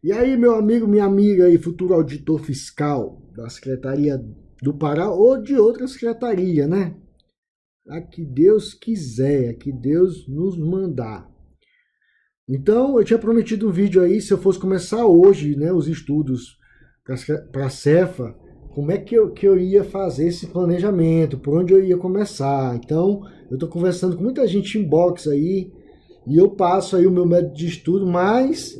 E aí, meu amigo, minha amiga e futuro auditor fiscal da Secretaria do Pará ou de outra secretaria, né? A que Deus quiser, a que Deus nos mandar. Então, eu tinha prometido um vídeo aí, se eu fosse começar hoje, né, os estudos para a Cefa, como é que eu ia fazer esse planejamento, por onde eu ia começar. Então, eu estou conversando com muita gente em box aí, e eu passo aí o meu método de estudo, mas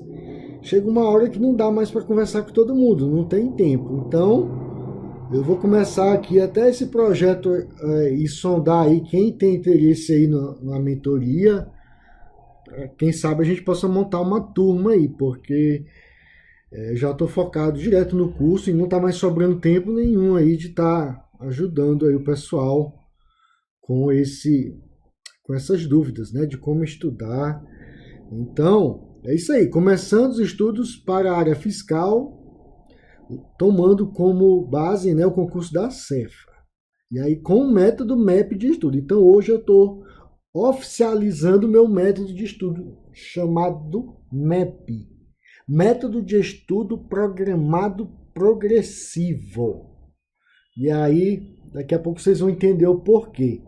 chega uma hora que não dá mais para conversar com todo mundo, não tem tempo. Então, eu vou começar aqui até esse projeto e sondar aí quem tem interesse aí na mentoria. Quem sabe a gente possa montar uma turma aí, porque já estou focado direto no curso e não está mais sobrando tempo nenhum aí de estar ajudando aí o pessoal com com essas dúvidas, né, de como estudar. Então, é isso aí, começando os estudos para a área fiscal, tomando como base, né, o concurso da Cefa. E aí com o método MAP de estudo. Então hoje eu estou oficializando o meu método de estudo chamado MAP. Método de estudo programado progressivo. E aí, daqui a pouco vocês vão entender o porquê.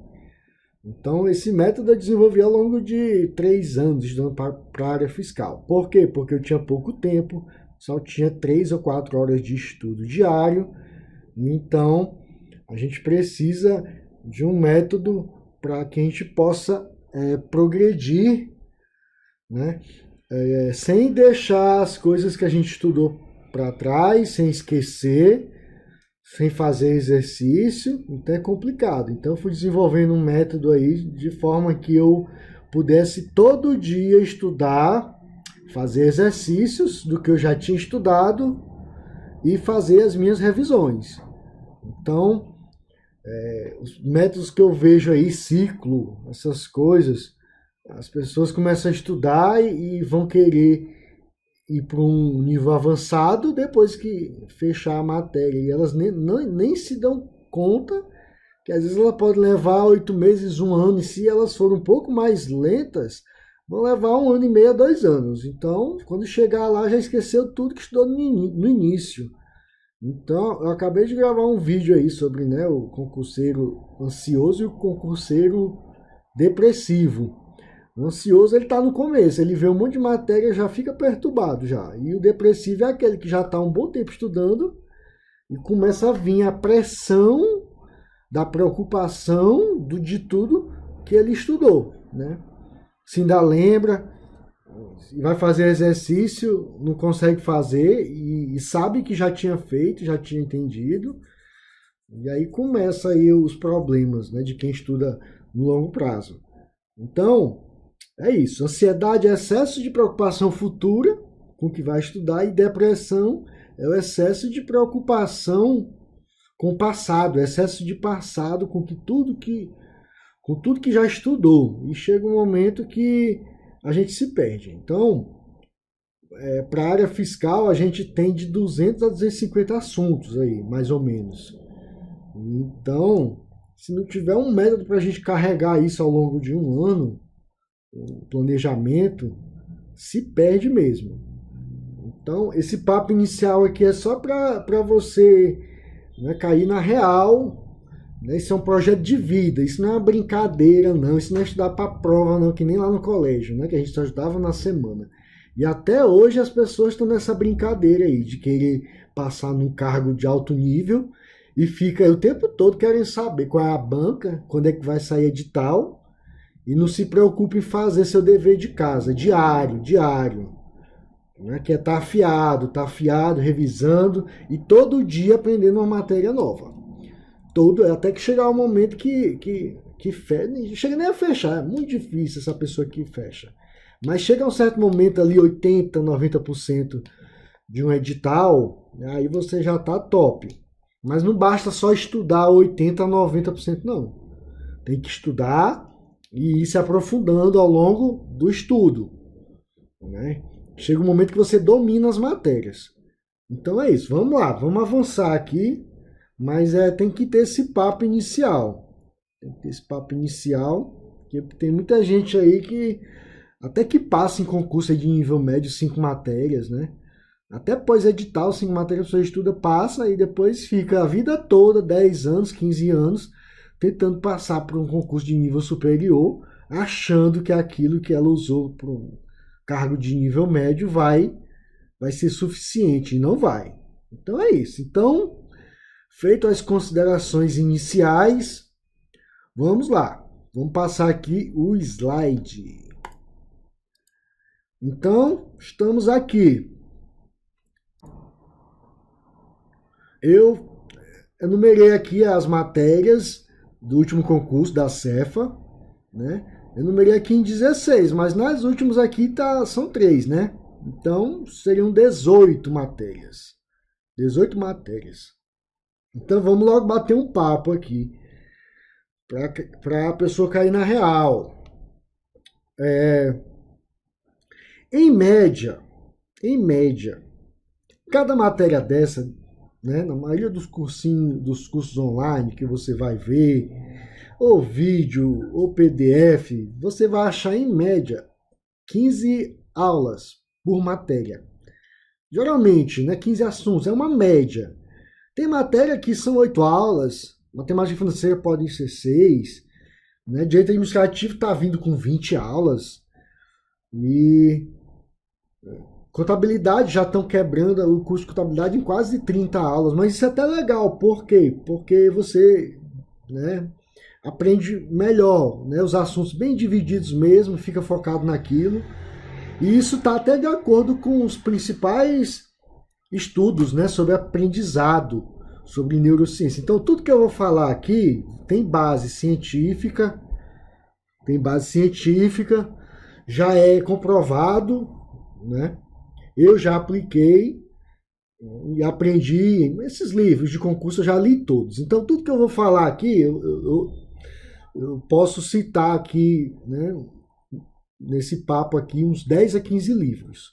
Então, esse método eu desenvolvi ao longo de 3 anos estudando para a área fiscal. Por quê? Porque eu tinha pouco tempo, só tinha 3 ou 4 horas de estudo diário. Então, a gente precisa de um método para que a gente possa progredir, né? Sem deixar as coisas que a gente estudou para trás, sem esquecer, sem fazer exercício, então é complicado. Então eu fui desenvolvendo um método aí de forma que eu pudesse todo dia estudar, fazer exercícios do que eu já tinha estudado e fazer as minhas revisões. Então, os métodos que eu vejo aí, ciclo, essas coisas, as pessoas começam a estudar e vão querer ir para um nível avançado depois que fechar a matéria. E elas nem se dão conta que às vezes ela pode levar 8 meses, um ano, e se elas forem um pouco mais lentas, vão levar 1 ano e meio a 2 anos. Então, quando chegar lá, já esqueceu tudo que estudou no início. Então, eu acabei de gravar um vídeo aí sobre, né, o concurseiro ansioso e o concurseiro depressivo. O ansioso, ele está no começo, ele vê um monte de matéria e já fica perturbado já. E o depressivo é aquele que já está um bom tempo estudando e começa a vir a pressão da preocupação de tudo que ele estudou, né? Se ainda lembra, vai fazer exercício, não consegue fazer e sabe que já tinha feito, já tinha entendido. E aí começa aí os problemas, né, de quem estuda no longo prazo. Então, é isso. Ansiedade é excesso de preocupação futura com o que vai estudar e depressão é o excesso de preocupação com o passado, excesso de passado com tudo que já estudou. E chega um momento que a gente se perde. Então, para a área fiscal, a gente tem de 200 a 250 assuntos aí, mais ou menos. Então, se não tiver um método para a gente carregar isso ao longo de um ano, o planejamento se perde mesmo. Então, esse papo inicial aqui é só para você, né, cair na real. Né? Isso é um projeto de vida, isso não é uma brincadeira, não. Isso não é estudar para prova, não, que nem lá no colégio, né, que a gente só estudava na semana. E até hoje as pessoas estão nessa brincadeira aí de querer passar num cargo de alto nível e fica o tempo todo querendo saber qual é a banca, quando é que vai sair edital, e não se preocupe em fazer seu dever de casa, diário, diário. Né? Que é tá afiado, revisando e todo dia aprendendo uma matéria nova. Até que chegar o momento que fecha, chega nem a fechar, é muito difícil essa pessoa que fecha. Mas chega a um certo momento ali, 80, 90% de um edital, aí você já tá top. Mas não basta só estudar 80 a 90%, não. Tem que estudar e ir se aprofundando ao longo do estudo. Né? Chega um momento que você domina as matérias. Então é isso, vamos lá, vamos avançar aqui, mas tem que ter esse papo inicial. Tem que ter esse papo inicial, porque tem muita gente aí que até que passa em concurso de nível médio 5 matérias, né? Até pós-edital, 5 matérias você estuda, passa e depois fica a vida toda, 10 anos, 15 anos, tentando passar por um concurso de nível superior, achando que aquilo que ela usou para um cargo de nível médio vai ser suficiente, e não vai. Então é isso. Então, feito as considerações iniciais, vamos lá. Vamos passar aqui o slide. Então, estamos aqui. Eu enumerei aqui as matérias do último concurso da Cefa, né? Eu enumerei aqui em 16, mas nas últimas aqui são 3, né? Então, seriam 18 matérias. 18 matérias. Então, vamos logo bater um papo aqui, para a pessoa cair na real. Em média, cada matéria dessa, né, na maioria dos cursos online que você vai ver, ou vídeo, ou PDF, você vai achar em média 15 aulas por matéria. Geralmente, né, 15 assuntos, é uma média. Tem matéria que são 8 aulas, matemática financeira podem ser 6, né, direito administrativo está vindo com 20 aulas, e contabilidade já estão quebrando o curso de contabilidade em quase 30 aulas, mas isso é até legal. Por quê? Porque você, né, aprende melhor, né, os assuntos bem divididos mesmo, fica focado naquilo. E isso está até de acordo com os principais estudos, né, sobre aprendizado, sobre neurociência. Então, tudo que eu vou falar aqui tem base científica, já é comprovado, né? Eu já apliquei e aprendi. Esses livros de concurso eu já li todos. Então, tudo que eu vou falar aqui, eu posso citar aqui, né, nesse papo aqui, uns 10 a 15 livros.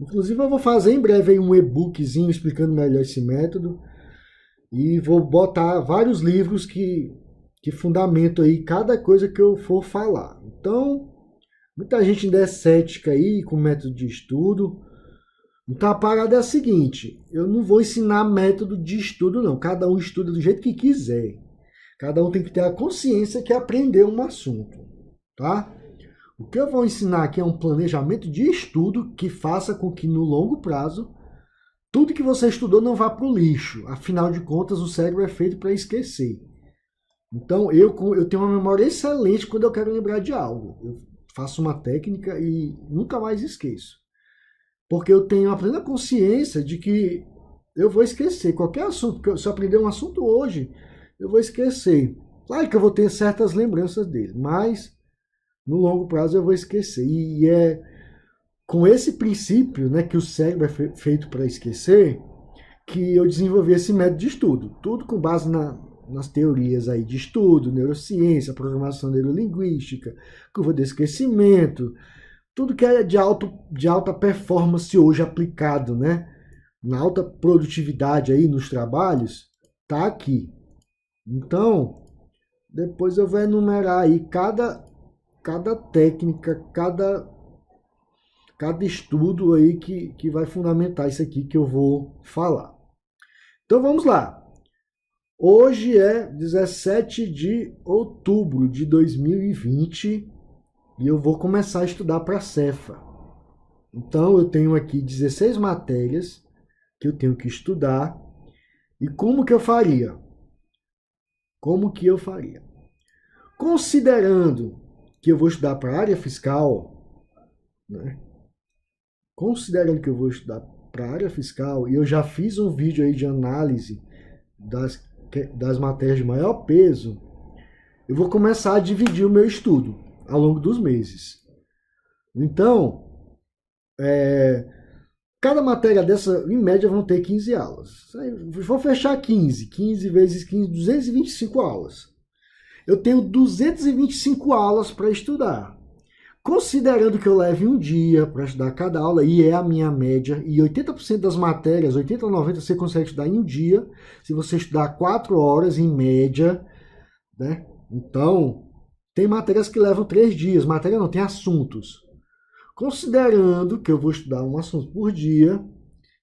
Inclusive, eu vou fazer em breve aí um e-bookzinho explicando melhor esse método. E vou botar vários livros que fundamentam aí cada coisa que eu for falar. Então, muita gente ainda é cética aí com o método de estudo. Então a parada é a seguinte, eu não vou ensinar método de estudo não, cada um estuda do jeito que quiser. Cada um tem que ter a consciência que aprendeu um assunto, tá? O que eu vou ensinar aqui é um planejamento de estudo que faça com que no longo prazo tudo que você estudou não vá para o lixo. Afinal de contas, o cérebro é feito para esquecer. Então eu tenho uma memória excelente quando eu quero lembrar de algo. Eu faço uma técnica e nunca mais esqueço. Porque eu tenho a plena consciência de que eu vou esquecer qualquer assunto. Se eu aprender um assunto hoje, eu vou esquecer. Claro que eu vou ter certas lembranças dele, mas no longo prazo eu vou esquecer. E é com esse princípio, né, que o cérebro é feito para esquecer, que eu desenvolvi esse método de estudo. Tudo com base nas teorias aí de estudo, neurociência, programação neurolinguística, curva de esquecimento, tudo que é de alta performance hoje aplicado, né, na alta produtividade aí nos trabalhos, tá aqui. Então, depois eu vou enumerar aí cada técnica, cada estudo aí que vai fundamentar isso aqui que eu vou falar. Então vamos lá. Hoje é 17 de outubro de 2020 e eu vou começar a estudar para a Cefa. Então eu tenho aqui 16 matérias que eu tenho que estudar. E como que eu faria? Considerando que eu vou estudar para a área fiscal, né? Considerando que eu vou estudar para a área fiscal, e eu já fiz um vídeo aí de análise das matérias de maior peso, eu vou começar a dividir o meu estudo ao longo dos meses. Então, cada matéria dessa, em média, vão ter 15 aulas. Vou fechar 15 vezes 15, 225 aulas. Eu tenho 225 aulas para estudar. Considerando que eu leve um dia para estudar cada aula, e é a minha média, e 80% das matérias, 80 ou 90% você consegue estudar em um dia, se você estudar 4 horas em média, né? Então, tem matérias que levam 3 dias, matéria não, tem assuntos. Considerando que eu vou estudar um assunto por dia,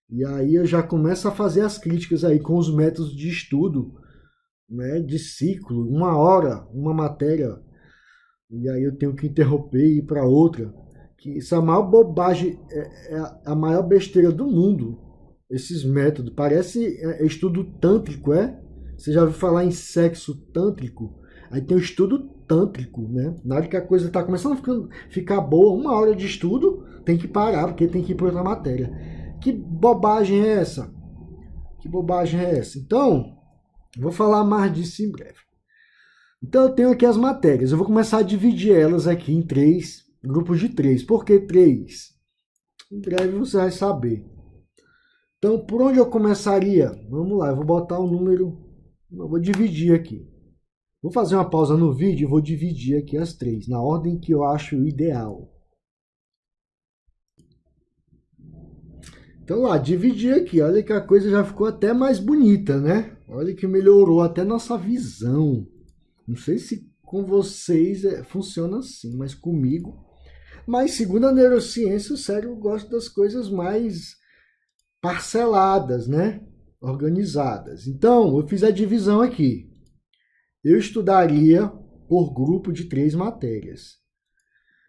E aí eu já começo a fazer as críticas aí com os métodos de estudo, né, de ciclo, uma hora, uma matéria, e aí eu tenho que interromper e ir para outra. Que isso é a maior bobagem, é a maior besteira do mundo, esses métodos. Parece estudo tântrico, é? Você já ouviu falar em sexo tântrico? Aí tem o estudo tântrico, né? Na hora que a coisa está começando a ficar boa, uma hora de estudo, tem que parar, porque tem que ir para outra matéria. Que bobagem é essa? Que bobagem é essa? Então, vou falar mais disso em breve. Então, eu tenho aqui as matérias. Eu vou começar a dividir elas aqui em três grupos de três. Por que três? Em breve você vai saber. Então, por onde eu começaria? Vamos lá, eu vou botar um número. Eu vou dividir aqui. Vou fazer uma pausa no vídeo e vou dividir aqui as três, na ordem que eu acho ideal. Então lá, dividi aqui. Olha que a coisa já ficou até mais bonita, né? Olha que melhorou até nossa visão. Não sei se com vocês funciona assim, mas comigo. Mas segundo a neurociência, o cérebro gosta das coisas mais parceladas, né? Organizadas. Então, eu fiz a divisão aqui. Eu estudaria por grupo de 3 matérias.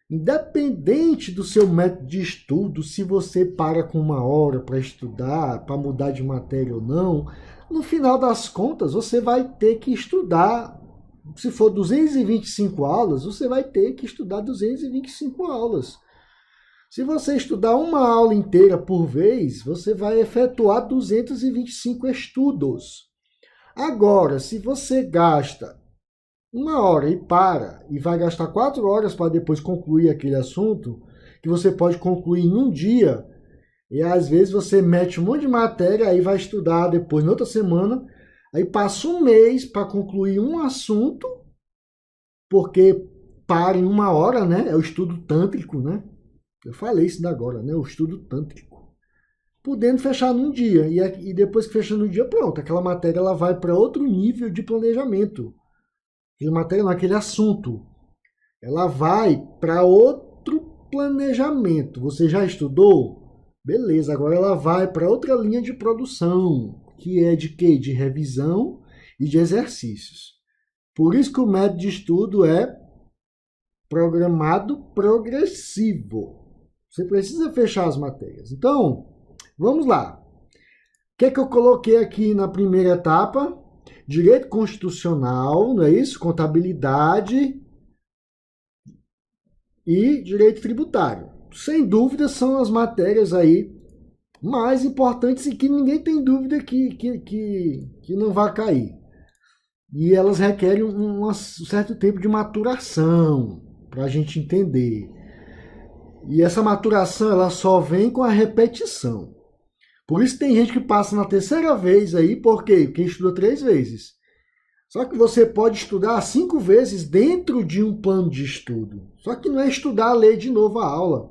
Independente do seu método de estudo, se você para com uma hora para estudar, para mudar de matéria ou não, no final das contas você vai ter que estudar. Se for 225 aulas, você vai ter que estudar 225 aulas. Se você estudar uma aula inteira por vez, você vai efetuar 225 estudos. Agora, se você gasta uma hora e para, e vai gastar 4 horas para depois concluir aquele assunto, que você pode concluir em um dia, e às vezes você mete um monte de matéria, aí vai estudar depois, na outra semana, aí passa um mês para concluir um assunto, porque para em uma hora, né? É o estudo tântrico, né? Eu falei isso agora, né? O estudo tântrico. Podendo fechar num dia, e depois que fecha num dia, pronto, aquela matéria ela vai para outro nível de planejamento. Aquela matéria, naquele assunto. Ela vai para outro planejamento. Você já estudou? Beleza, agora ela vai para outra linha de produção, que é de quê? De revisão e de exercícios. Por isso que o método de estudo é programado progressivo. Você precisa fechar as matérias. Então, vamos lá. O que é que eu coloquei aqui na primeira etapa? Direito constitucional, não é isso? Contabilidade e direito tributário. Sem dúvida são as matérias aí mais importantes e que ninguém tem dúvida que não vai cair. E elas requerem um certo tempo de maturação para a gente entender. E essa maturação ela só vem com a repetição. Por isso tem gente que passa na terceira vez aí, por quê? Porque estuda 3 vezes. Só que você pode estudar 5 vezes dentro de um plano de estudo. Só que não é estudar, ler de novo a aula.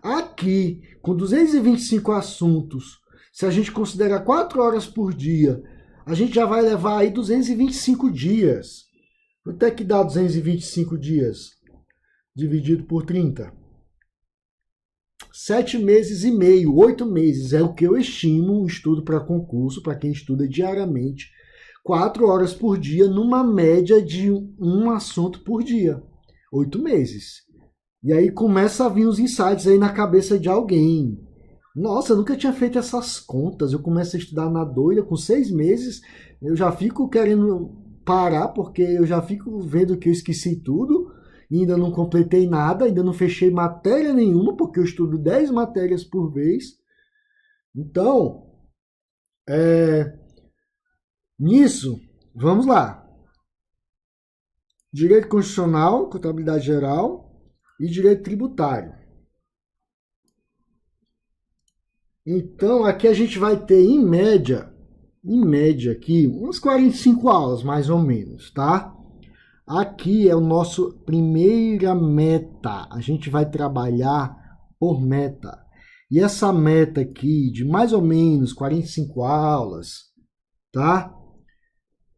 Aqui, com 225 assuntos, se a gente considerar 4 horas por dia, a gente já vai levar aí 225 dias. Quanto é que dá 225 dias? Dividido por 30. 7 meses e meio, 8 meses é o que eu estimo um estudo para concurso, para quem estuda diariamente, 4 horas por dia, numa média de um assunto por dia. 8 meses. E aí começa a vir os insights aí na cabeça de alguém. Nossa, eu nunca tinha feito essas contas. Eu começo a estudar na doida, com 6 meses, eu já fico querendo parar, porque eu já fico vendo que eu esqueci tudo, e ainda não completei nada, ainda não fechei matéria nenhuma, porque eu estudo 10 matérias por vez. Então, nisso, vamos lá. Direito constitucional, contabilidade geral e direito tributário. Então, aqui a gente vai ter, em média aqui, umas 45 aulas, mais ou menos, tá? Aqui é o nosso primeira meta. A gente vai trabalhar por meta. E essa meta aqui, de mais ou menos 45 aulas, tá?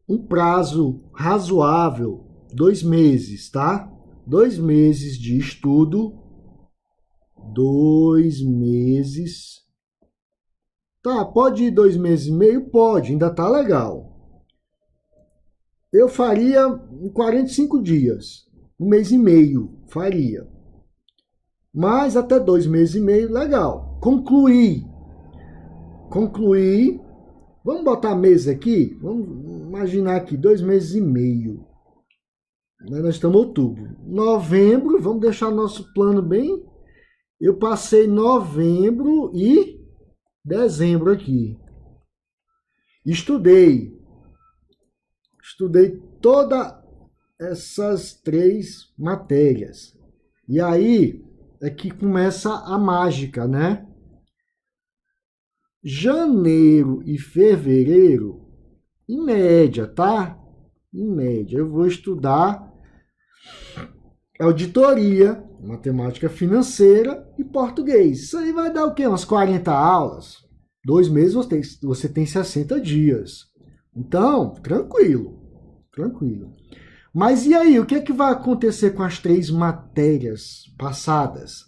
Um prazo razoável, 2 meses, tá? 2 meses de estudo, 2 meses Tá, pode ir 2 meses e meio? Pode, ainda tá legal. Eu faria em 45 dias. 1 mês e meio faria. Mas até 2 meses e meio, legal. Concluí. Vamos botar meses aqui? Vamos imaginar aqui, 2 meses e meio. Nós estamos em outubro. Novembro, vamos deixar nosso plano bem. Eu passei novembro e dezembro aqui. Estudei todas essas 3 matérias. E aí é que começa a mágica, né? Janeiro e fevereiro, em média, tá? Em média, eu vou estudar auditoria, matemática financeira e português. Isso aí vai dar o quê? Umas 40 aulas. 2 meses você tem 60 dias. Então, tranquilo. Mas e aí, o que é que vai acontecer com as 3 matérias passadas?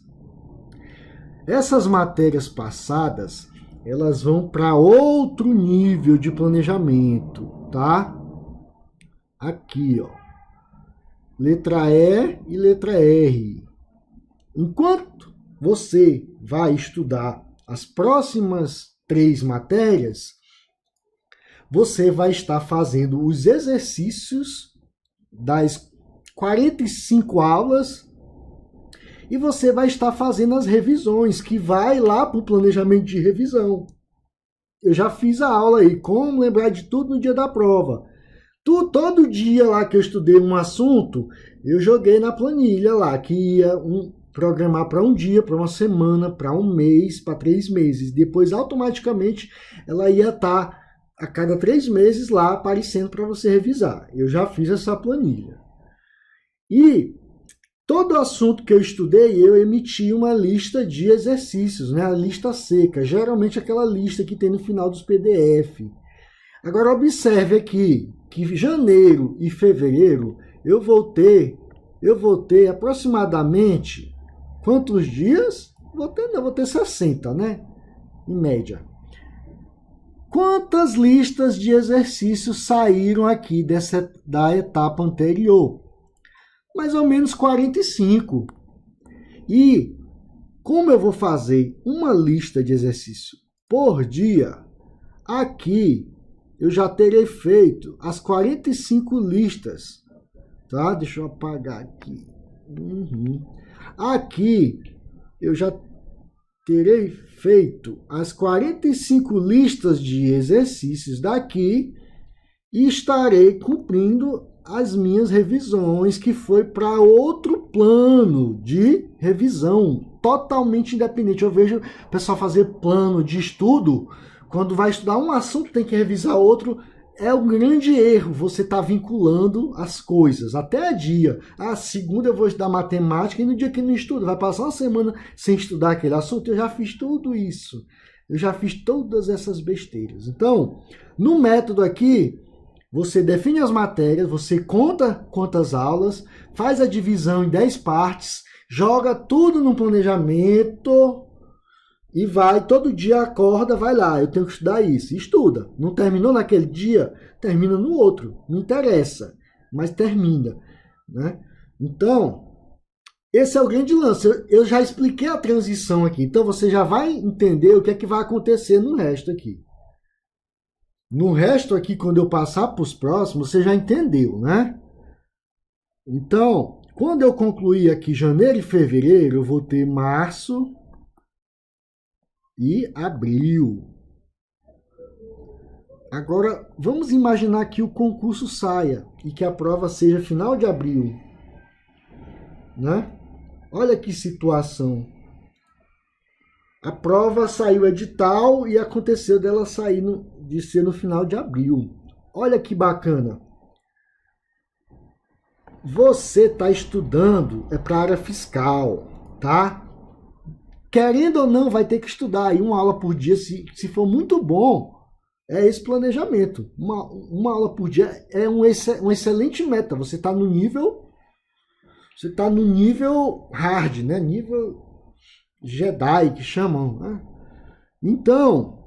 Essas matérias passadas, elas vão para outro nível de planejamento, tá? Aqui, ó. Letra E e letra R. Enquanto você vai estudar as próximas 3 matérias, você vai estar fazendo os exercícios das 45 aulas e você vai estar fazendo as revisões, que vai lá para o planejamento de revisão. Eu já fiz a aula aí, como lembrar de tudo no dia da prova. Todo dia lá que eu estudei um assunto, eu joguei na planilha lá, que ia programar para um dia, para uma semana, para um mês, para 3 meses. Depois, automaticamente, ela ia estar a cada 3 meses lá aparecendo para você revisar. Eu já fiz essa planilha. E todo assunto que eu estudei, eu emiti uma lista de exercícios, né? A lista seca, geralmente aquela lista que tem no final dos PDF. Agora observe aqui que janeiro e fevereiro eu vou ter aproximadamente quantos dias? Vou ter 60, né? Em média. Quantas listas de exercícios saíram aqui da etapa anterior? Mais ou menos 45. E como eu vou fazer uma lista de exercício por dia, aqui eu já terei feito as 45 listas, tá? Deixa eu apagar aqui. Aqui eu já terei feito as 45 listas de exercícios daqui e estarei cumprindo as minhas revisões, que foi para outro plano de revisão, totalmente independente. Eu vejo o pessoal fazer plano de estudo, quando vai estudar um assunto tem que revisar outro, é um grande erro você estar vinculando as coisas. Até dia. Segunda eu vou estudar matemática e no dia que não estudo, vai passar uma semana sem estudar aquele assunto. Eu já fiz tudo isso. Eu já fiz todas essas besteiras. Então, no método aqui, você define as matérias, você conta quantas aulas, faz a divisão em 10 partes, joga tudo no planejamento e vai, todo dia acorda, vai lá, eu tenho que estudar isso. Estuda. Não terminou naquele dia, termina no outro. Não interessa, mas termina, né? Então, esse é o grande lance. Eu já expliquei a transição aqui, então você já vai entender o que é que vai acontecer no resto aqui. No resto aqui, quando eu passar para os próximos, você já entendeu, né? Então, quando eu concluir aqui janeiro e fevereiro, eu vou ter março e abril. Agora, vamos imaginar que o concurso saia e que a prova seja final de abril, né? Olha que situação. A prova saiu edital e aconteceu dela sair de ser no final de abril. Olha que bacana. Você está estudando para a área fiscal, tá? Querendo ou não, vai ter que estudar aí uma aula por dia, se for muito bom, é esse planejamento. Uma aula por dia é um excelente meta. Você está no nível hard, né? Nível Jedi, que chamam, né? Então,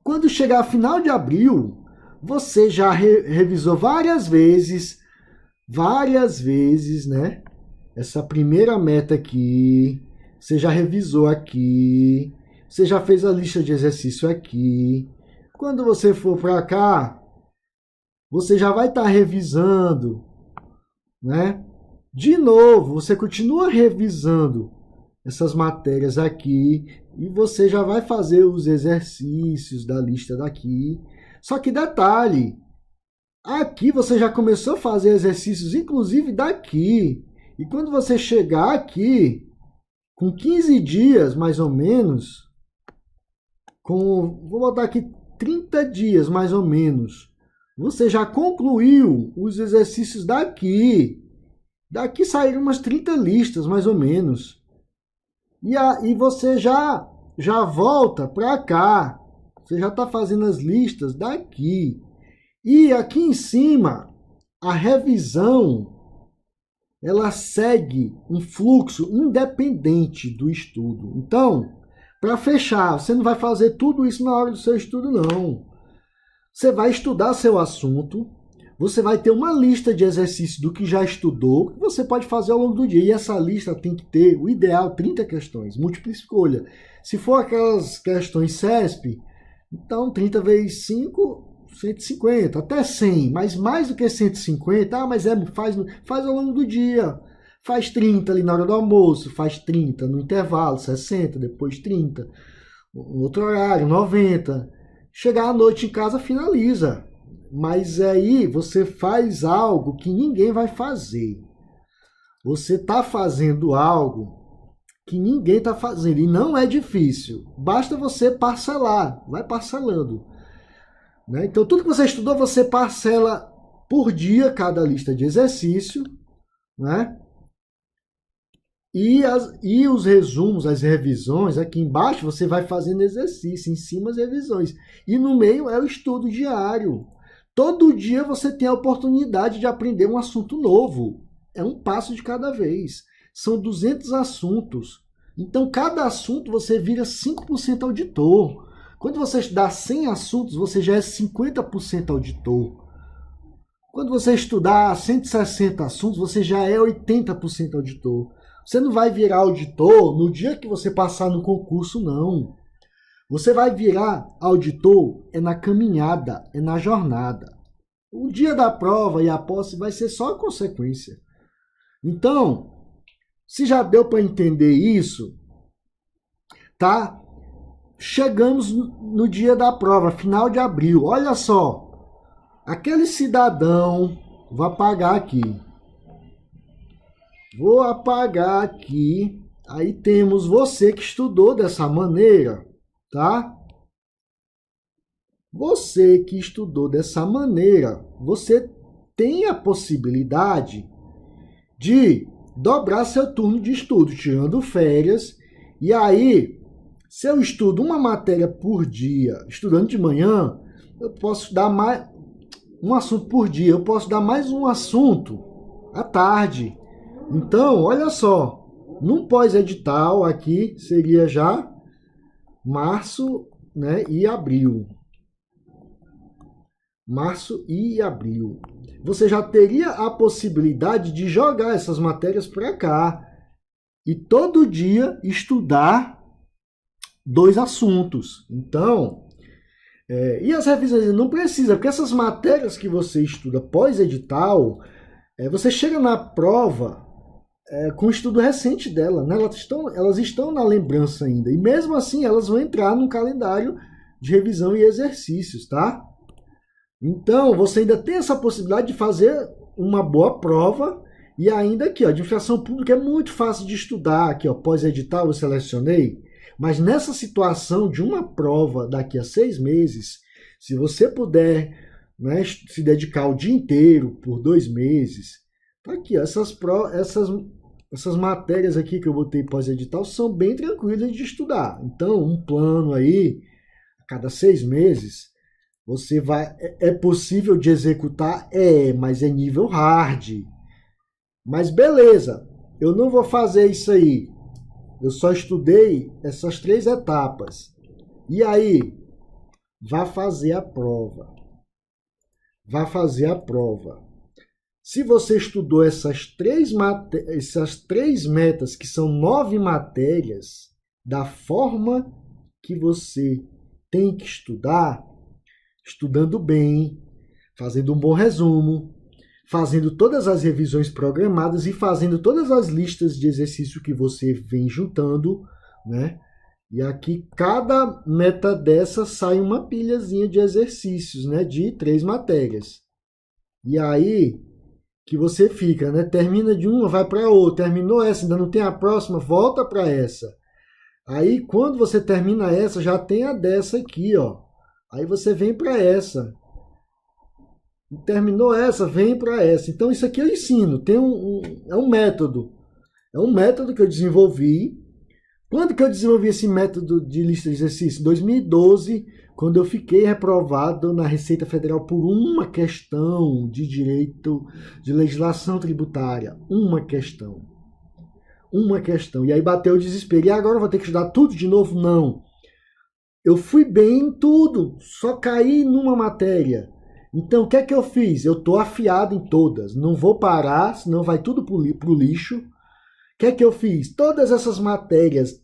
Quando chegar final de abril, você já revisou várias vezes, né? Essa primeira meta aqui, você já revisou aqui, você já fez a lista de exercício aqui. Quando você for para cá, você já vai estar revisando, né? De novo, você continua revisando essas matérias aqui e você já vai fazer os exercícios da lista daqui. Só que detalhe, aqui você já começou a fazer exercícios, inclusive daqui. E quando você chegar aqui, com 15 dias mais ou menos, vou botar aqui 30 dias mais ou menos, você já concluiu os exercícios daqui. Daqui saíram umas 30 listas mais ou menos. E você já volta para cá. Você já está fazendo as listas daqui. E aqui em cima, a revisão, ela segue um fluxo independente do estudo. Então, para fechar, você não vai fazer tudo isso na hora do seu estudo, não. Você vai estudar seu assunto, você vai ter uma lista de exercícios do que já estudou, que você pode fazer ao longo do dia. E essa lista tem que ter, o ideal, 30 questões, múltipla escolha. Se for aquelas questões CESP, então 30 vezes 5... 150, até 100, mas mais do que 150, mas faz ao longo do dia. Faz 30 ali na hora do almoço, faz 30 no intervalo, 60, depois 30, no outro horário, 90. Chegar à noite em casa, finaliza. Mas aí você faz algo que ninguém vai fazer. Você está fazendo algo que ninguém está fazendo, e não é difícil. Basta você parcelar, vai parcelando. Então, tudo que você estudou, você parcela por dia cada lista de exercício, né? E os resumos, as revisões, aqui embaixo você vai fazendo exercício, em cima as revisões. E no meio é o estudo diário. Todo dia você tem a oportunidade de aprender um assunto novo. É um passo de cada vez. São 200 assuntos. Então, cada assunto você vira 5% auditor. Quando você estudar 100 assuntos, você já é 50% auditor. Quando você estudar 160 assuntos, você já é 80% auditor. Você não vai virar auditor no dia que você passar no concurso, não. Você vai virar auditor é na caminhada, é na jornada. O dia da prova e a posse vai ser só a consequência. Então, se já deu para entender isso, tá? Chegamos no dia da prova, final de abril. Olha só, aquele cidadão, vou apagar aqui. Vou apagar aqui. Aí temos você que estudou dessa maneira, tá? Você que estudou dessa maneira, você tem a possibilidade de dobrar seu turno de estudo, tirando férias, e aí se eu estudo uma matéria por dia, estudando de manhã, eu posso estudar mais um assunto por dia, eu posso dar mais um assunto à tarde. Então, olha só, num pós-edital aqui seria já março, né, e abril. Março e abril. Você já teria a possibilidade de jogar essas matérias para cá e todo dia estudar 2 assuntos. Então, e as revisões não precisa, porque essas matérias que você estuda pós-edital, você chega na prova com o estudo recente dela, né? Elas estão na lembrança ainda, e mesmo assim elas vão entrar no calendário de revisão e exercícios, tá? Então, você ainda tem essa possibilidade de fazer uma boa prova, e ainda aqui, ó, administração pública é muito fácil de estudar, aqui, ó, pós-edital eu selecionei. Mas nessa situação de uma prova daqui a 6 meses, se você puder, né, se dedicar o dia inteiro por 2 meses, tá aqui, ó, essas matérias aqui que eu botei pós-edital são bem tranquilas de estudar. Então, um plano aí, a cada 6 meses, você vai. É possível de executar? Mas é nível hard. Mas beleza, eu não vou fazer isso aí. Eu só estudei essas 3 etapas. E aí, vá fazer a prova. Vá fazer a prova. Se você estudou essas três metas, que são 9 matérias, da forma que você tem que estudar, estudando bem, fazendo um bom resumo, fazendo todas as revisões programadas e fazendo todas as listas de exercício que você vem juntando, né? E aqui, cada meta dessa sai uma pilhazinha de exercícios, né? De 3 matérias. E aí, que você fica, né? Termina de uma, vai para outra. Terminou essa, ainda não tem a próxima, volta para essa. Aí, quando você termina essa, já tem a dessa aqui, ó. Aí você vem para essa. Terminou essa, vem para essa. Então, isso aqui eu ensino. Tem é um método. É um método que eu desenvolvi. Quando que eu desenvolvi esse método de lista de exercícios? Em 2012, quando eu fiquei reprovado na Receita Federal por uma questão de direito de legislação tributária. Uma questão. E aí bateu o desespero. E agora eu vou ter que estudar tudo de novo? Não. Eu fui bem em tudo, só caí numa matéria. Então, o que é que eu fiz? Eu estou afiado em todas. Não vou parar, senão vai tudo para o lixo. O que é que eu fiz? Todas essas matérias,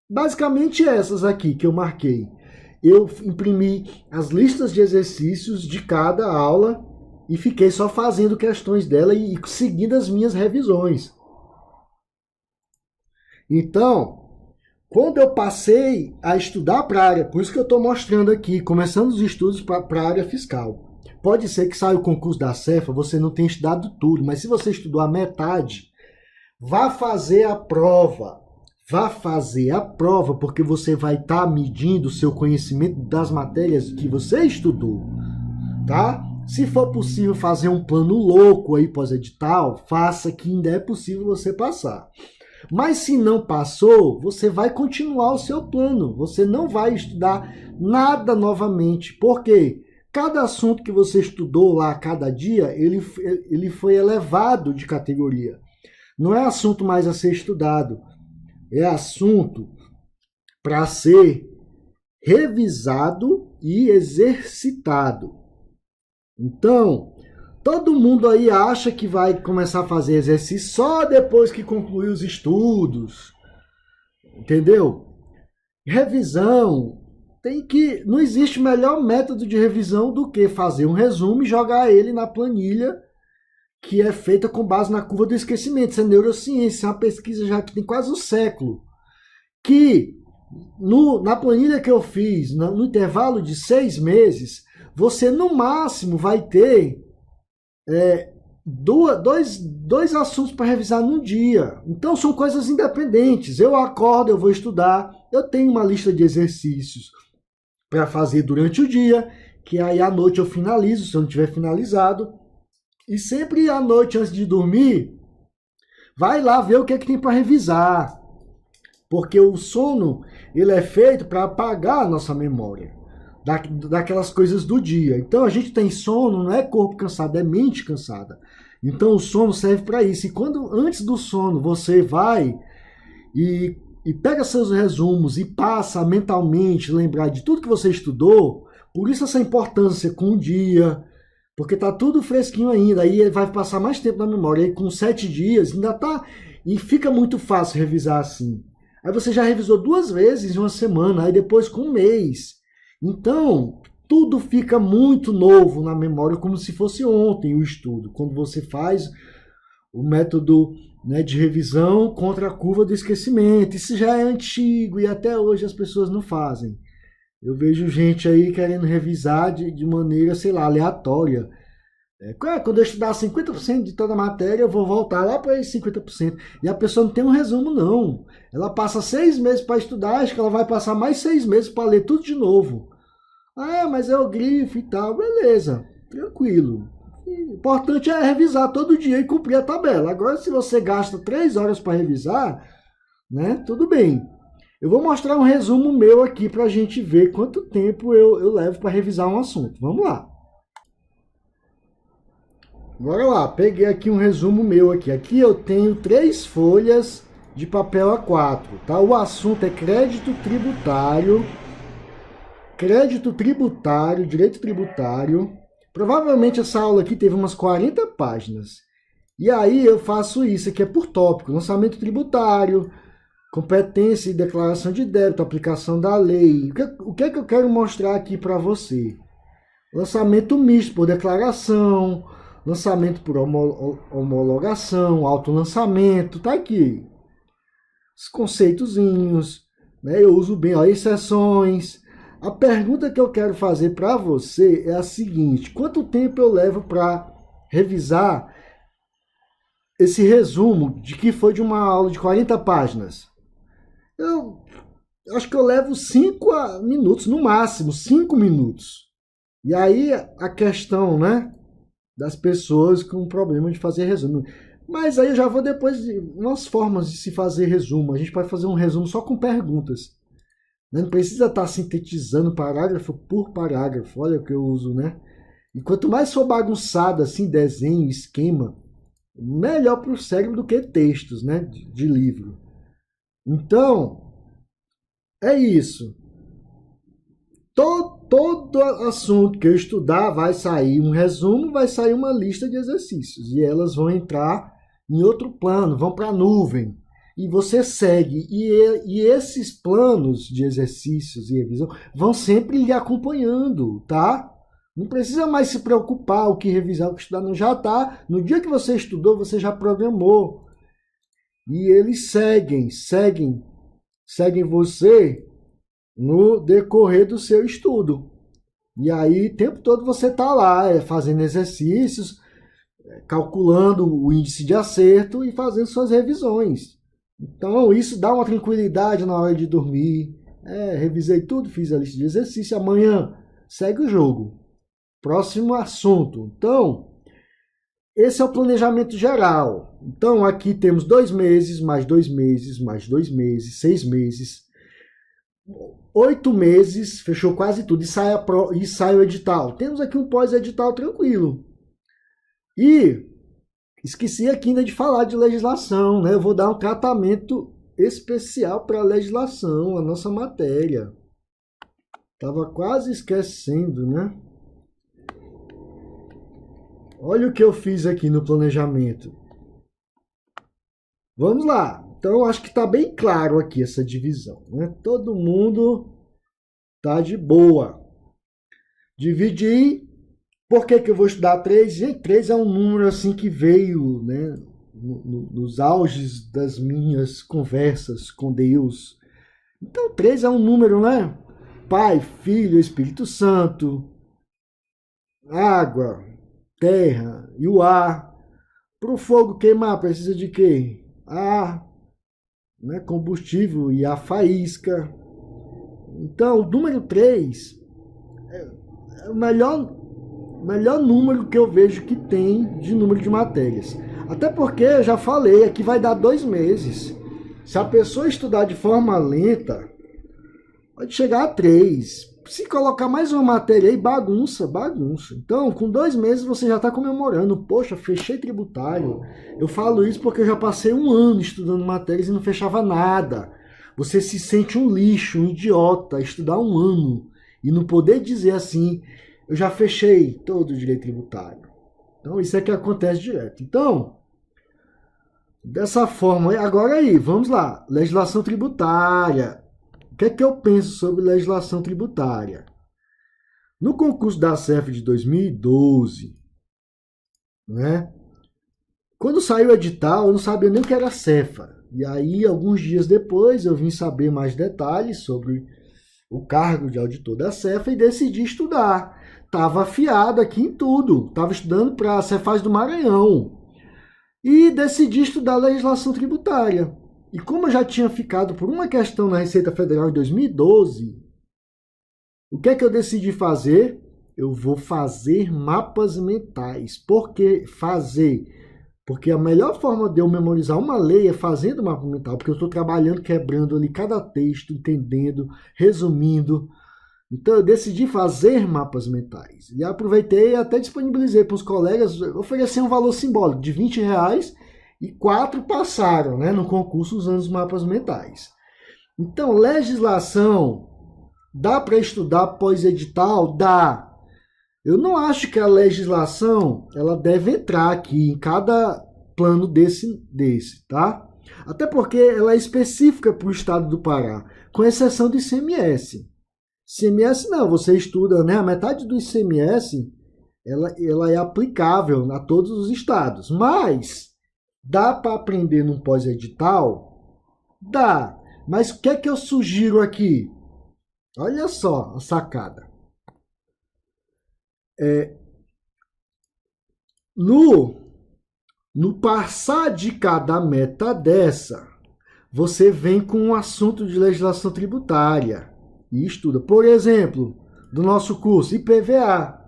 basicamente essas aqui que eu marquei, eu imprimi as listas de exercícios de cada aula e fiquei só fazendo questões dela e seguindo as minhas revisões. Então, quando eu passei a estudar para a área, por isso que eu estou mostrando aqui, começando os estudos para a área fiscal. Pode ser que saia o concurso da Cefa, você não tenha estudado tudo, mas se você estudou a metade, vá fazer a prova. Vá fazer a prova, porque você vai estar medindo o seu conhecimento das matérias que você estudou, tá? Se for possível fazer um plano louco aí pós-edital, faça, que ainda é possível você passar. Mas se não passou, você vai continuar o seu plano. Você não vai estudar nada novamente. Por quê? Cada assunto que você estudou lá cada dia, ele foi elevado de categoria. Não é assunto mais a ser estudado. É assunto para ser revisado e exercitado. Então, todo mundo aí acha que vai começar a fazer exercício só depois que concluir os estudos. Entendeu? Revisão. Não existe melhor método de revisão do que fazer um resumo e jogar ele na planilha que é feita com base na curva do esquecimento. Isso é neurociência, é uma pesquisa já que tem quase um século. Que na planilha que eu fiz, no intervalo de 6 meses, você no máximo vai ter dois assuntos para revisar num dia. Então são coisas independentes. Eu acordo, eu vou estudar, eu tenho uma lista de exercícios para fazer durante o dia, que aí à noite eu finalizo, se eu não tiver finalizado. E sempre à noite, antes de dormir, vai lá ver o que é que tem para revisar. Porque o sono, ele é feito para apagar a nossa memória daquelas coisas do dia. Então a gente tem sono, não é corpo cansado, é mente cansada. Então o sono serve para isso. E quando antes do sono você vai e pega seus resumos e passa mentalmente lembrar de tudo que você estudou, por isso essa importância com o dia, porque tá tudo fresquinho ainda, aí vai passar mais tempo na memória, aí com 7 dias ainda tá, e fica muito fácil revisar assim. Aí você já revisou 2 vezes em uma semana, aí depois com 1 mês. Então, tudo fica muito novo na memória, como se fosse ontem o estudo, quando você faz o método, né, de revisão contra a curva do esquecimento. Isso já é antigo e até hoje as pessoas não fazem. Eu vejo gente aí querendo revisar de maneira, sei lá, aleatória. Quando eu estudar 50% de toda a matéria, eu vou voltar lá para esses 50%. E a pessoa não tem um resumo, não. Ela passa 6 meses para estudar, acho que ela vai passar mais 6 meses para ler tudo de novo. Ah, mas é o grifo e tal. Beleza, tranquilo. O importante é revisar todo dia e cumprir a tabela. Agora, se você gasta 3 horas para revisar, né, tudo bem. Eu vou mostrar um resumo meu aqui para a gente ver quanto tempo eu levo para revisar um assunto. Vamos lá. Bora lá, peguei aqui um resumo meu aqui. Aqui eu tenho 3 folhas de papel A4, tá? O assunto é crédito tributário crédito tributário, direito tributário. Provavelmente essa aula aqui teve umas 40 páginas. E aí eu faço isso, aqui é por tópico, lançamento tributário, competência e declaração de débito, aplicação da lei. O que é que eu quero mostrar aqui para você? Lançamento misto por declaração, lançamento por homologação, autolançamento, tá aqui. Os conceitozinhos, né? Eu uso bem, ó, exceções. A pergunta que eu quero fazer para você é a seguinte: quanto tempo eu levo para revisar esse resumo de que foi de uma aula de 40 páginas? Eu acho que eu levo 5 minutos, no máximo, 5 minutos. E aí a questão, né, das pessoas com problema de fazer resumo. Mas aí eu já vou depois de umas formas de se fazer resumo. A gente pode fazer um resumo só com perguntas. Não precisa estar sintetizando parágrafo por parágrafo. Olha o que eu uso, né? E quanto mais for bagunçado, assim, desenho, esquema, melhor para o cérebro do que textos, né, de livro. Então, é isso. Todo assunto que eu estudar vai sair um resumo, vai sair uma lista de exercícios. E elas vão entrar em outro plano, vão para a nuvem. E você segue. E esses planos de exercícios e revisão vão sempre lhe acompanhando, tá? Não precisa mais se preocupar o que revisar, o que estudar. Não, já está. No dia que você estudou, você já programou. E eles seguem você no decorrer do seu estudo. E aí, o tempo todo você está lá, fazendo exercícios, calculando o índice de acerto e fazendo suas revisões. Então, isso dá uma tranquilidade na hora de dormir. Revisei tudo, fiz a lista de exercício, amanhã segue o jogo. Próximo assunto. Então, esse é o planejamento geral. Então, aqui temos 2 meses, mais 2 meses, mais 2 meses, 6 meses, 8 meses, fechou quase tudo, e sai o edital. Temos aqui um pós-edital tranquilo. E esqueci aqui ainda de falar de legislação, né? Eu vou dar um tratamento especial para a legislação, a nossa matéria. Estava quase esquecendo, né? Olha o que eu fiz aqui no planejamento. Vamos lá. Então, acho que está bem claro aqui essa divisão, né? Todo mundo tá de boa. Dividir. Por que eu vou estudar 3? Gente, 3 é um número assim que veio, né, nos auges das minhas conversas com Deus. Então, 3 é um número, né? Pai, Filho, Espírito Santo, água, terra e o ar. Para o fogo queimar, precisa de quê? Ar, né, combustível e a faísca. Então, o número 3 é o melhor número que eu vejo que tem de número de matérias. Até porque, eu já falei, aqui vai dar 2 meses. Se a pessoa estudar de forma lenta, pode chegar a 3. Se colocar mais uma matéria aí, bagunça. Então, com 2 meses você já está comemorando. Poxa, fechei tributário. Eu falo isso porque eu já passei 1 ano estudando matérias e não fechava nada. Você se sente um lixo, um idiota, estudar 1 ano e não poder dizer assim, eu já fechei todo o direito tributário. Então, isso é que acontece direto. Então, dessa forma, agora aí, vamos lá. Legislação tributária. O que é que eu penso sobre legislação tributária? No concurso da CEF de 2012, né? Quando saiu o edital, eu não sabia nem o que era CEFA. E aí, alguns dias depois, eu vim saber mais detalhes sobre o cargo de auditor da CEFA e decidi estudar. Estava afiado aqui em tudo. Estava estudando para a Cefaz do Maranhão. E decidi estudar legislação tributária. E como eu já tinha ficado por uma questão na Receita Federal em 2012, o que é que eu decidi fazer? Eu vou fazer mapas mentais. Por que fazer? Porque a melhor forma de eu memorizar uma lei é fazendo mapa mental, porque eu estou trabalhando, quebrando ali cada texto, entendendo, resumindo. Então eu decidi fazer mapas mentais. E aproveitei e até disponibilizei para os colegas, ofereci um valor simbólico de R$20 e 4 passaram, né, no concurso usando os mapas mentais. Então, legislação Dá para estudar pós-edital? Dá. Eu não acho que a legislação ela deve entrar aqui em cada plano desse, tá? Até porque ela é específica para o estado do Pará, com exceção do ICMS. ICMS não, você estuda, né? A metade do ICMS ela é aplicável a todos os estados. Mas dá para aprender num pós-edital? Dá. Mas o que é que eu sugiro aqui? Olha só a sacada. No passar de cada meta dessa, você vem com um assunto de legislação tributária e estuda. Por exemplo, do nosso curso IPVA.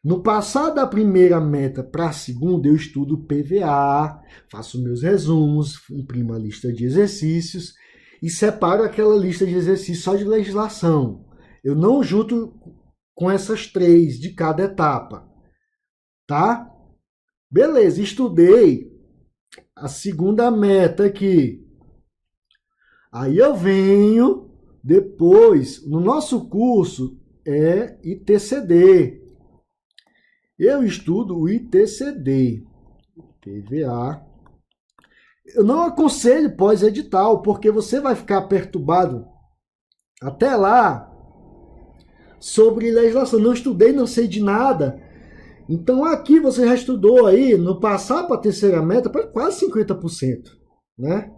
No passar da primeira meta para a segunda, eu estudo PVA, faço meus resumos, imprimo a lista de exercícios e separo aquela lista de exercícios só de legislação. Eu não junto com essas 3 de cada etapa, tá? Beleza, estudei a segunda meta aqui. Aí eu venho depois, no nosso curso é ITCD. Eu estudo o ITCD, PVA. Eu não aconselho pós-edital, porque você vai ficar perturbado até lá sobre legislação. Não estudei, não sei de nada. Então aqui você já estudou aí, no passar para a terceira meta, para quase 50%, né?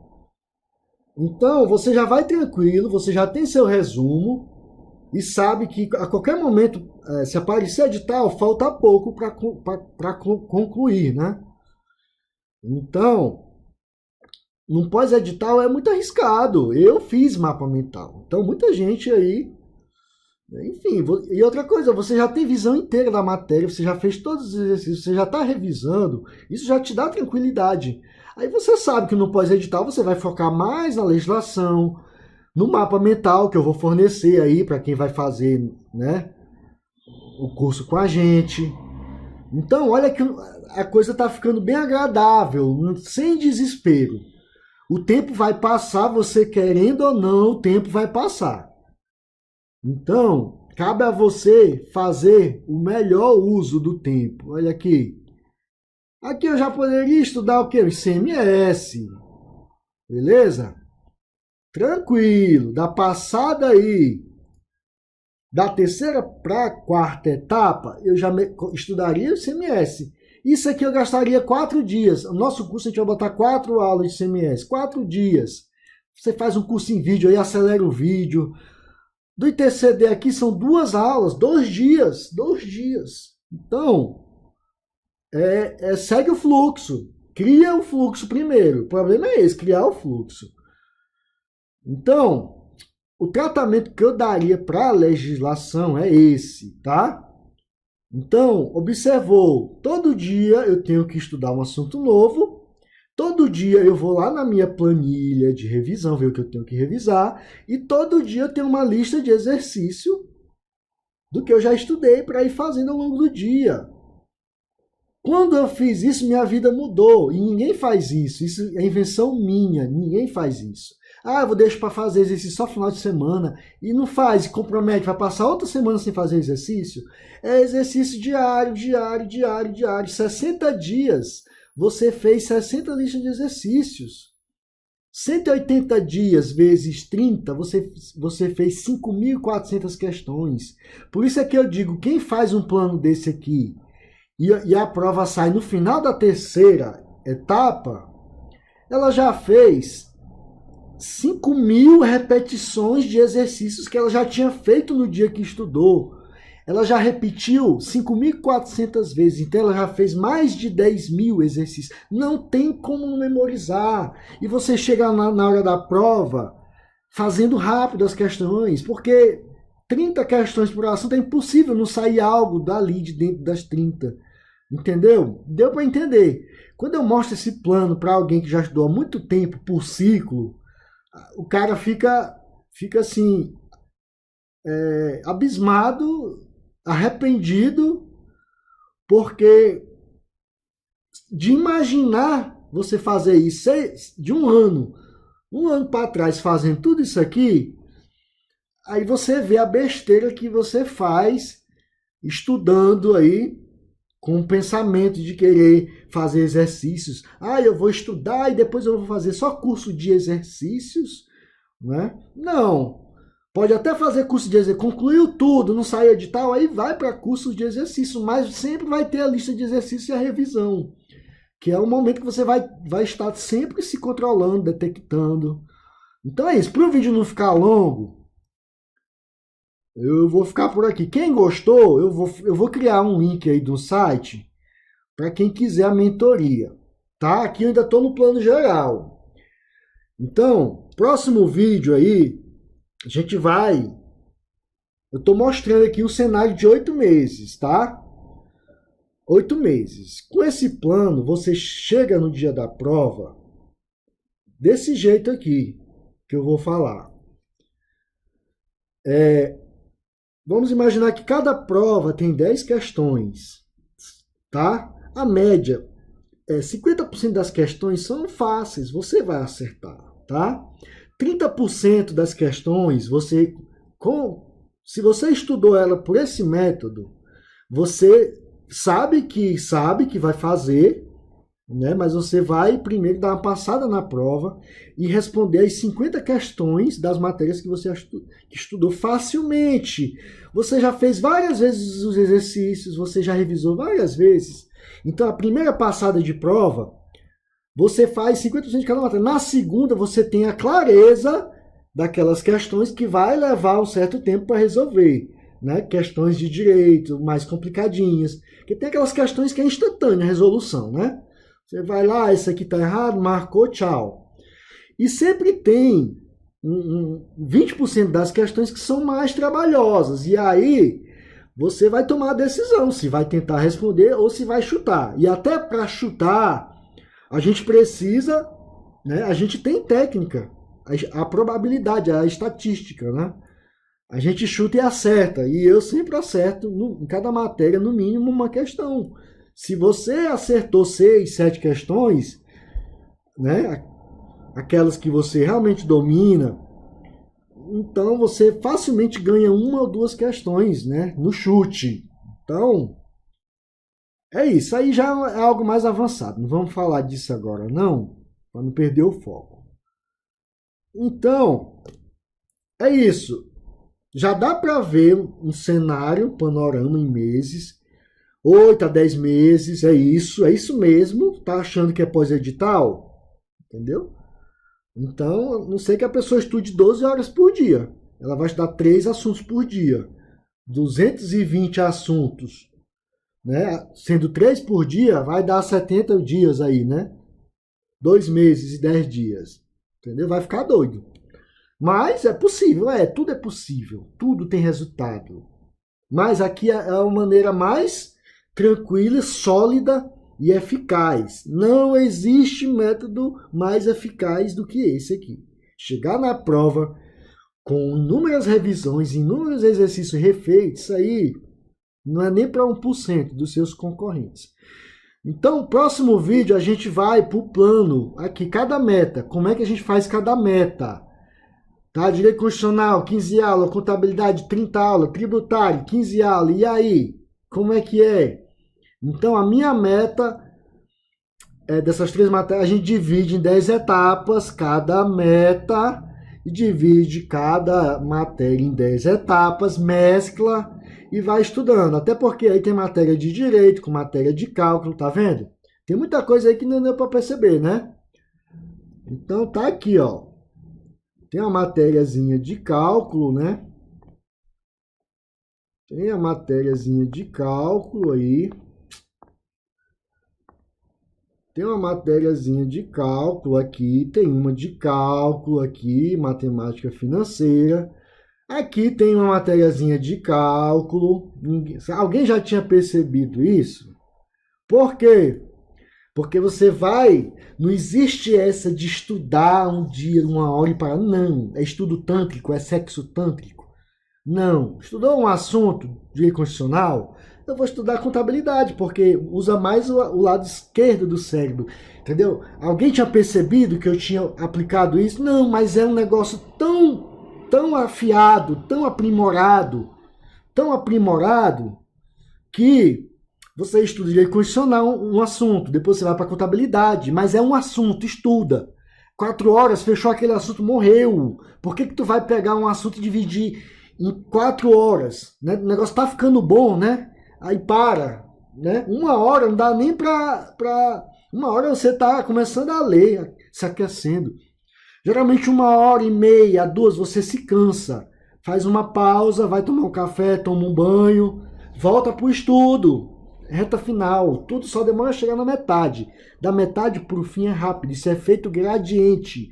Então você já vai tranquilo, você já tem seu resumo e sabe que a qualquer momento, se aparecer edital, falta pouco para concluir, né? Então, no pós-edital é muito arriscado. Eu fiz mapa mental. Então, muita gente aí... Enfim, e outra coisa, você já tem visão inteira da matéria, você já fez todos os exercícios, você já está revisando, isso já te dá tranquilidade. Aí você sabe que no pós-edital você vai focar mais na legislação, no mapa mental que eu vou fornecer aí para quem vai fazer, né, o curso com a gente. Então, olha que a coisa está ficando bem agradável, sem desespero. O tempo vai passar, você querendo ou não, o tempo vai passar. Então, cabe a você fazer o melhor uso do tempo. Olha aqui. Aqui eu já poderia estudar o quê? O ICMS. Beleza? Tranquilo. Da passada aí, da terceira para a quarta etapa, eu já estudaria o ICMS. Isso aqui eu gastaria 4 dias. No nosso curso a gente vai botar 4 aulas de ICMS. 4 dias. Você faz um curso em vídeo aí, acelera o vídeo. Do ITCD aqui são 2 aulas, 2 dias. 2 dias. Então, segue o fluxo. Cria o fluxo primeiro. O problema é esse, criar o fluxo. Então, o tratamento que eu daria para a legislação é esse, tá? Então, observou, todo dia eu tenho que estudar um assunto novo, todo dia eu vou lá na minha planilha de revisão, ver o que eu tenho que revisar, e todo dia eu tenho uma lista de exercício do que eu já estudei para ir fazendo ao longo do dia. Quando eu fiz isso, minha vida mudou, e ninguém faz isso, isso é invenção minha, ninguém faz isso. Ah, eu vou deixar para fazer exercício só final de semana, e não faz, e compromete, vai passar outra semana sem fazer exercício. É exercício diário, 60 dias. Você fez 60 listas de exercícios. 180 dias vezes 30, você fez 5.400 questões. Por isso é que eu digo, quem faz um plano desse aqui, e a prova sai no final da terceira etapa, ela já fez 5.000 repetições de exercícios que ela já tinha feito no dia que estudou. Ela já repetiu 5.400 vezes, então ela já fez mais de 10.000 exercícios. Não tem como memorizar. E você chega na hora da prova fazendo rápido as questões, porque 30 questões por assunto é impossível não sair algo dali de dentro das 30. Entendeu? Deu para entender. Quando eu mostro esse plano para alguém que já estudou há muito tempo por ciclo, o cara fica assim, abismado, arrependido, porque de imaginar você fazer isso de um ano para trás fazendo tudo isso aqui, Aí você vê a besteira que você faz estudando aí com o pensamento de querer fazer exercícios. Ah, eu vou estudar e depois eu vou fazer só curso de exercícios, né? Não. Pode até fazer curso de exercício, concluiu tudo, não saiu edital, aí vai para curso de exercício, mas sempre vai ter a lista de exercícios e a revisão, que é o momento que você vai estar sempre se controlando, detectando. Então é isso, para o vídeo não ficar longo, eu vou ficar por aqui. Quem gostou, eu vou criar um link aí do site para quem quiser a mentoria, tá? Aqui eu ainda estou no plano geral. Então, próximo vídeo aí, a gente vai... Eu estou mostrando aqui o cenário de 8 meses, tá? 8 meses. Com esse plano, você chega no dia da prova desse jeito aqui, que eu vou falar. Vamos imaginar que cada prova tem 10 questões, tá? A média, 50% das questões são fáceis, você vai acertar, tá? 30% das questões, se você estudou ela por esse método, você sabe que vai fazer, né? Mas você vai primeiro dar uma passada na prova e responder as 50 questões das matérias que você estudou facilmente. Você já fez várias vezes os exercícios, você já revisou várias vezes. Então, a primeira passada de prova, você faz 50% de cada matéria. Na segunda, você tem a clareza daquelas questões que vai levar um certo tempo para resolver, né? Questões de direito, mais complicadinhas. Porque tem aquelas questões que é instantânea a resolução, né? Você vai lá, isso aqui está errado, marcou, tchau. E sempre tem 20% das questões que são mais trabalhosas. E aí você vai tomar a decisão se vai tentar responder ou se vai chutar. E até para chutar, a gente precisa, né? A gente tem técnica, a probabilidade, a estatística, né? A gente chuta e acerta. E eu sempre acerto em cada matéria, no mínimo, uma questão. Se você acertou 6, 7 questões, né, aquelas que você realmente domina, então você facilmente ganha uma ou duas questões, né, no chute. Então, é isso. Aí já é algo mais avançado. Não vamos falar disso agora, não, para não perder o foco. Então, é isso. Já dá para ver um cenário, um panorama em meses. 8 a 10 meses, é isso mesmo. Tá achando que é pós-edital? Entendeu? Então, não sei que a pessoa estude 12 horas por dia. Ela vai estudar 3 assuntos por dia. 220 assuntos, né? Sendo 3 por dia, vai dar 70 dias aí, né? 2 meses e 10 dias. Entendeu? Vai ficar doido. Mas é possível, tudo é possível. Tudo tem resultado. Mas aqui é a maneira mais tranquila, sólida e eficaz. Não existe método mais eficaz do que esse aqui. Chegar na prova com inúmeras revisões, inúmeros exercícios refeitos, isso aí não é nem para 1% dos seus concorrentes. Então, no próximo vídeo a gente vai para o plano, aqui, cada meta. Como é que a gente faz cada meta? Tá? Direito constitucional, 15 aulas, contabilidade, 30 aulas, tributário, 15 aulas, e aí? Como é que é? Então, a minha meta dessas 3 matérias, a gente divide em 10 etapas, cada meta, e divide cada matéria em 10 etapas, mescla e vai estudando. Até porque aí tem matéria de direito, com matéria de cálculo, tá vendo? Tem muita coisa aí que não deu para perceber, né? Então, tá aqui, ó. Tem a matériazinha de cálculo, né? Tem a matériazinha de cálculo aí. Tem uma matériazinha de cálculo aqui, tem uma de cálculo aqui, matemática financeira. Aqui tem uma matériazinha de cálculo. Alguém já tinha percebido isso? Por quê? Porque você vai... Não existe essa de estudar um dia, 1 hora e parar. Não, é estudo tântrico, é sexo tântrico. Não, estudou um assunto de direito constitucional, eu vou estudar contabilidade, porque usa mais o lado esquerdo do cérebro, entendeu? Alguém tinha percebido que eu tinha aplicado isso? Não, mas é um negócio tão tão afiado, tão aprimorado, que você estuda direito constitucional, um assunto, depois você vai para contabilidade, mas é um assunto, estuda. 4 horas, fechou aquele assunto, morreu. Por que tu vai pegar um assunto e dividir em 4 horas? Né? O negócio tá ficando bom, né? Aí para. Né? 1 hora não dá nem pra 1 hora você tá começando a ler, se aquecendo. Geralmente 1h30, 2 você se cansa. Faz uma pausa, vai tomar um café, toma um banho, volta pro estudo. Reta final, tudo só demora a chegar na metade. Da metade para o fim é rápido, isso é efeito gradiente.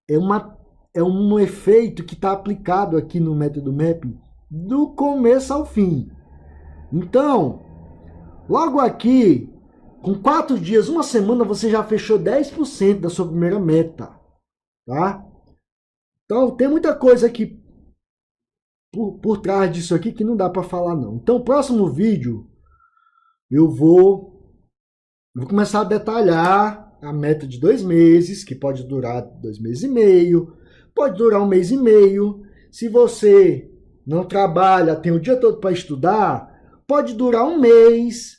É um efeito que está aplicado aqui no método MAP do começo ao fim. Então, logo aqui, com 4 dias, 1 semana, você já fechou 10% da sua primeira meta. Tá? Então, tem muita coisa aqui por trás disso aqui que não dá para falar não. Então, o próximo vídeo eu vou começar a detalhar a meta de 2 meses, que pode durar 2 meses e meio, pode durar 1 mês e meio. Se você não trabalha, tem o dia todo para estudar, pode durar 1 mês,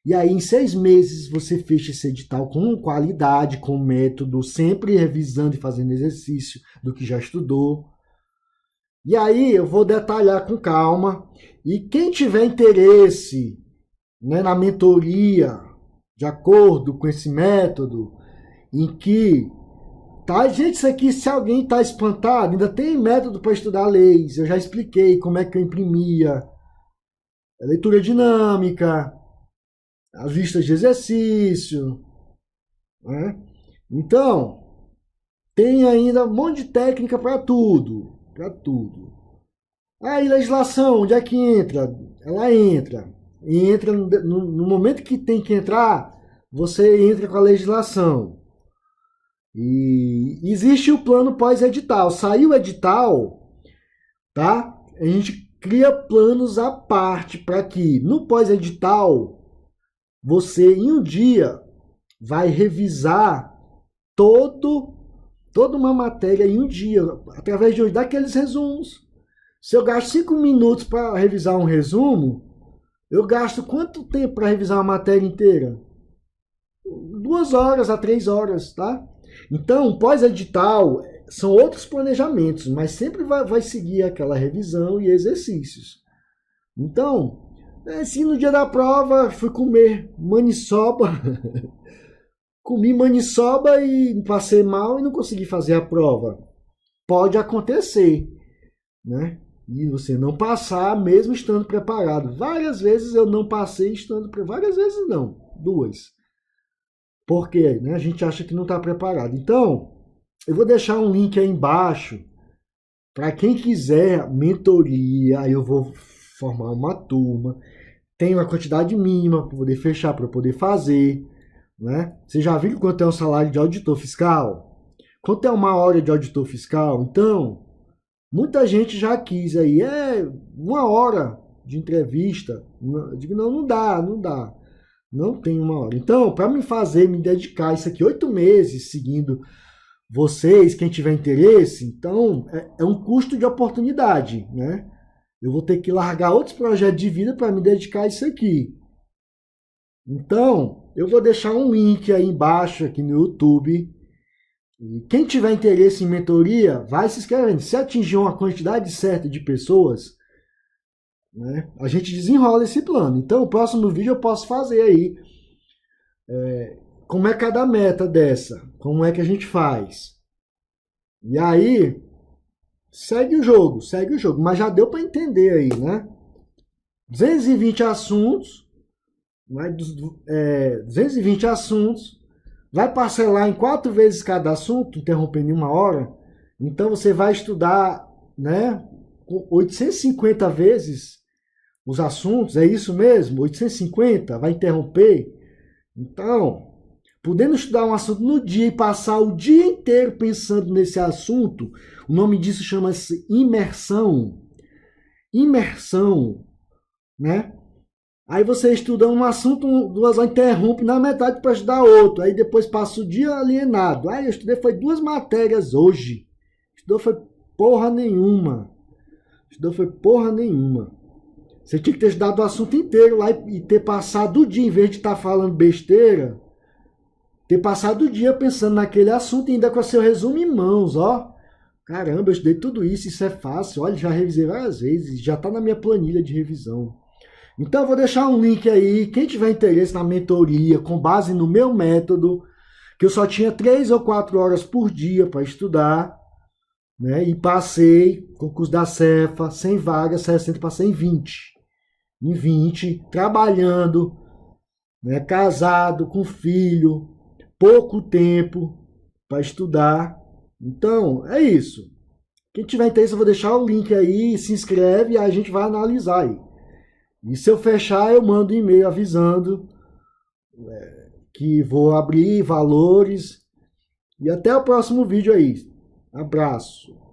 e aí em 6 meses você fecha esse edital com qualidade, com método, sempre revisando e fazendo exercício do que já estudou. E aí eu vou detalhar com calma. E quem tiver interesse, né, na mentoria, de acordo com esse método, em que tá, gente, isso aqui, se alguém está espantado, ainda tem método para estudar leis. Eu já expliquei como é que eu imprimia a leitura dinâmica, as listas de exercício, né? Então, tem ainda um monte de técnica para tudo, para tudo. Aí, legislação, onde é que entra? Ela entra. E entra no momento que tem que entrar, você entra com a legislação. E existe o plano pós-edital. Saiu o edital, tá? A gente cria planos à parte para que no pós-edital você em um dia vai revisar toda uma matéria em um dia, através daqueles resumos. Se eu gasto 5 minutos para revisar um resumo, eu gasto quanto tempo para revisar uma matéria inteira? 2 horas a 3 horas, tá? Então, pós-edital são outros planejamentos, mas sempre vai seguir aquela revisão e exercícios. Então, se no dia da prova fui comer maniçoba, comi maniçoba e passei mal e não consegui fazer a prova. Pode acontecer, né? E você não passar mesmo estando preparado. Várias vezes eu não passei estando preparado. Várias vezes não, 2. Porque, né, a gente acha que não está preparado. Então, eu vou deixar um link aí embaixo para quem quiser mentoria. Aí eu vou formar uma turma. Tem uma quantidade mínima para poder fechar, para poder fazer. Né? Você já viu quanto é um salário de auditor fiscal? Quanto é 1 hora de auditor fiscal? Então, muita gente já quis aí, 1 hora de entrevista. Eu digo, não dá. Não tem 1 hora. Então, para me dedicar isso aqui 8 meses seguindo vocês, quem tiver interesse, então é um custo de oportunidade, né? Eu vou ter que largar outros projetos de vida para me dedicar a isso aqui. Então, eu vou deixar um link aí embaixo aqui no YouTube. E quem tiver interesse em mentoria, vai se inscrevendo. Se atingir uma quantidade certa de pessoas, né, a gente desenrola esse plano. Então, o próximo vídeo eu posso fazer aí como é cada meta dessa, como é que a gente faz. E aí, segue o jogo, mas já deu para entender aí, né? 220 assuntos, 220 assuntos, vai parcelar em 4 vezes cada assunto, interrompendo em 1 hora. Então você vai estudar, né, 850 vezes os assuntos, é isso mesmo? 850, vai interromper. Então, podendo estudar um assunto no dia e passar o dia inteiro pensando nesse assunto, o nome disso chama-se imersão. Imersão, né? Aí você estuda um assunto, 2 horas, interrompe na metade para estudar outro. Aí depois passa o dia alienado. Aí eu estudei, foi 2 matérias hoje. Estudou, foi porra nenhuma. Estudou foi porra nenhuma. Você tinha que ter estudado o assunto inteiro lá e ter passado o dia, em vez de estar falando besteira, ter passado o dia pensando naquele assunto e ainda com o seu resumo em mãos, ó. Caramba, eu estudei tudo isso, isso é fácil. Olha, já revisei várias vezes, já está na minha planilha de revisão. Então eu vou deixar um link aí, quem tiver interesse na mentoria, com base no meu método, que eu só tinha 3 ou 4 horas por dia para estudar, né? E passei, concurso da Cefa, 100 vagas, 60 passei em 20. Em 20, trabalhando, né? Casado, com filho, pouco tempo para estudar. Então, é isso. Quem tiver interesse, eu vou deixar o link aí, se inscreve e a gente vai analisar aí. E se eu fechar, eu mando um e-mail avisando que vou abrir valores. E até o próximo vídeo aí. Abraço.